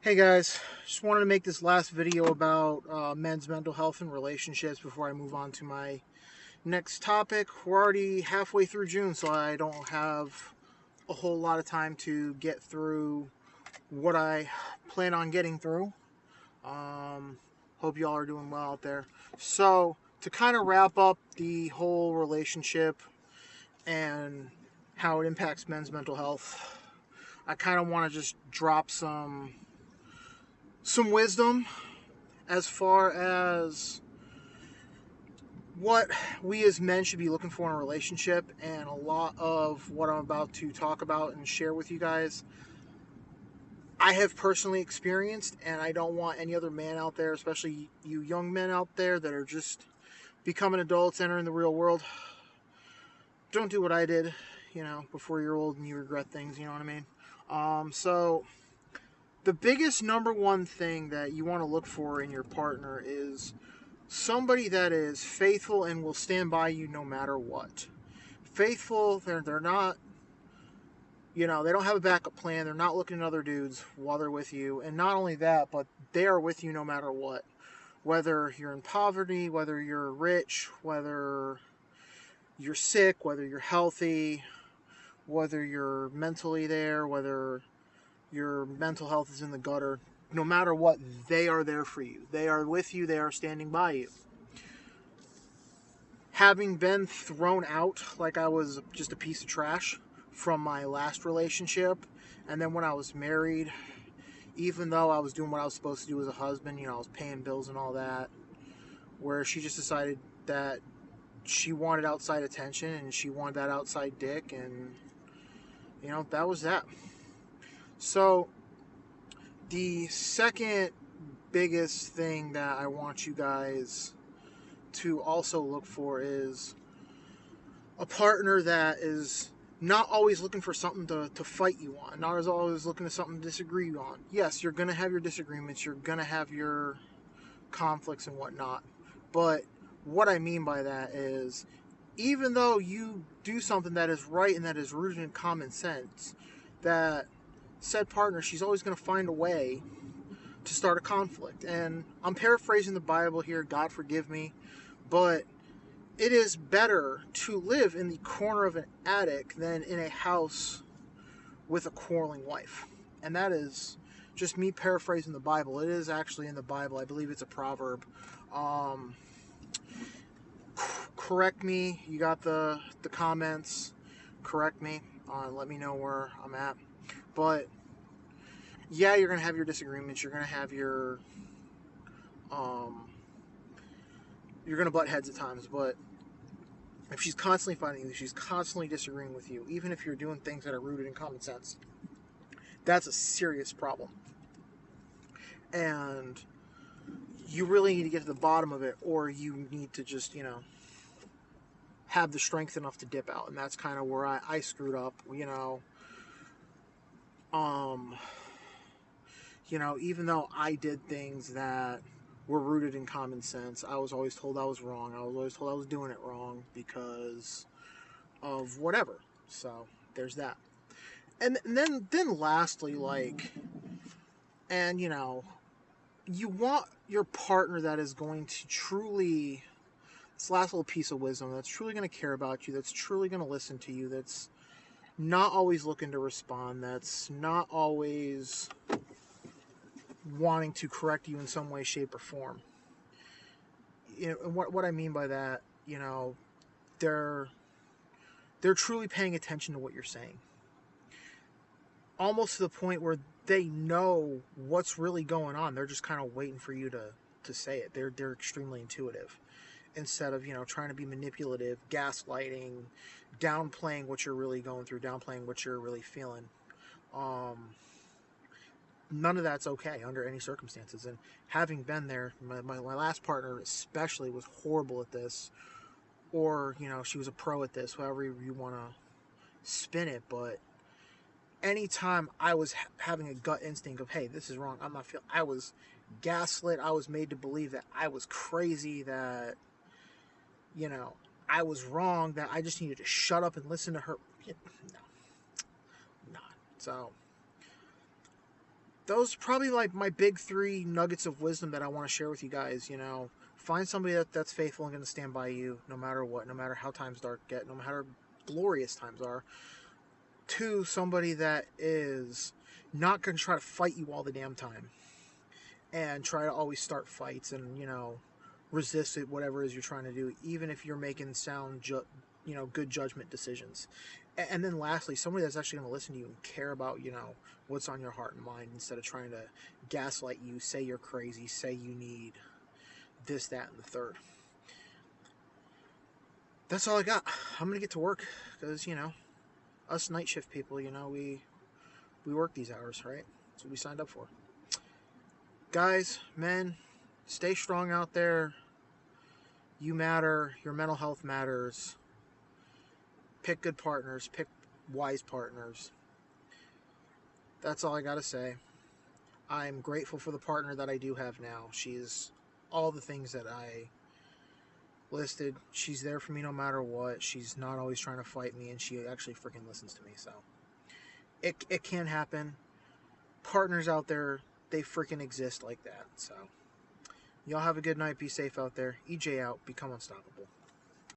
Hey guys, just wanted to make this last video about men's mental health and relationships before I move on to my next topic. We're already halfway through June, so I don't have a whole lot of time to get through what I plan on getting through. Um, Hope y'all are doing well out there. So, to kind of wrap up the whole relationship and how it impacts men's mental health, I kind of want to just drop some wisdom as far as what we as men should be looking for in a relationship, and a lot of what I'm about to talk about and share with you guys I have personally experienced, and I don't want any other man out there, especially you young men out there that are just becoming adults, entering the real world. Don't do what I did, before you're old and you regret things, you know what I mean? So the biggest number one thing that you want to look for in your partner is somebody that is faithful and will stand by you no matter what. Faithful, they're not, they don't have a backup plan. They're not looking at other dudes while they're with you. And not only that, but they are with you no matter what. Whether you're in poverty, whether you're rich, whether you're sick, whether you're healthy, whether you're mentally there, whether your mental health is in the gutter, no matter what, they are there for you. They are with you, they are standing by you. Having been thrown out like I was just a piece of trash from my last relationship, and then when I was married, even though I was doing what I was supposed to do as a husband, I was paying bills and all that, where she just decided that she wanted outside attention and she wanted that outside dick, and that was that. So the second biggest thing that I want you guys to also look for is a partner that is not always looking for something to fight you on, not as always looking for something to disagree on. Yes, you're going to have your disagreements, you're going to have your conflicts and whatnot. But what I mean by that is, even though you do something that is right and that is rooted in common sense, that said partner, she's always going to find a way to start a conflict. And I'm paraphrasing the Bible here, God forgive me, but it is better to live in the corner of an attic than in a house with a quarreling wife. And that is just me paraphrasing the Bible. It is actually in the Bible. I believe it's a proverb. Um, Correct me. You got the comments. Correct me. Let me know where I'm at. But yeah, you're gonna have your disagreements. You're gonna have um, you're gonna butt heads at times. But if she's constantly fighting you, she's constantly disagreeing with you, even if you're doing things that are rooted in common sense, that's a serious problem. And you really need to get to the bottom of it, or you need to just, have the strength enough to dip out. And that's kind of where I screwed up, Um, even though I did things that were rooted in common sense, I was always told I was wrong. I was always told I was doing it wrong because of whatever. So there's that. And then lastly, and you want your partner that is going to truly, this last little piece of wisdom, that's truly going to care about you, that's truly going to listen to you, that's not always looking to respond, that's not always wanting to correct you in some way, shape, or form. And what I mean by that, they're they're truly paying attention to what you're saying, almost to the point where they know what's really going on. They're just kind of waiting for you to say it. They're extremely intuitive, instead of trying to be manipulative, gaslighting, downplaying what you're really going through, downplaying what you're really feeling. Um, None of that's okay under any circumstances. And having been there, my last partner especially was horrible at this, or she was a pro at this, however you want to spin it. But anytime I was having a gut instinct of, hey, this is wrong, I'm not feeling, I was gaslit. I was made to believe that I was crazy, that you know I was wrong, that I just needed to shut up and listen to her. No, not so. those are probably like my big three nuggets of wisdom that I want to share with you guys. Find somebody that's faithful and going to stand by you no matter what, no matter how times dark get, no matter glorious times are. Two, somebody that is not going to try to fight you all the damn time and try to always start fights and resist it, whatever it is you're trying to do, even if you're making good judgment decisions. And then lastly, somebody that's actually going to listen to you and care about what's on your heart and mind, instead of trying to gaslight you, say you're crazy, say you need this, that, and the third. That's all I got. I'm gonna get to work because us night shift people, we work these hours, right? That's what we signed up for. Guys, men, stay strong out there. You matter. Your mental health matters. Pick good partners. Pick wise partners. That's all I gotta say. I'm grateful for the partner that I do have now. She's all the things that I listed. She's there for me no matter what. She's not always trying to fight me, and she actually freaking listens to me. So it can happen. Partners out there, they freaking exist like that. So y'all have a good night. Be safe out there. EJ out. Become unstoppable.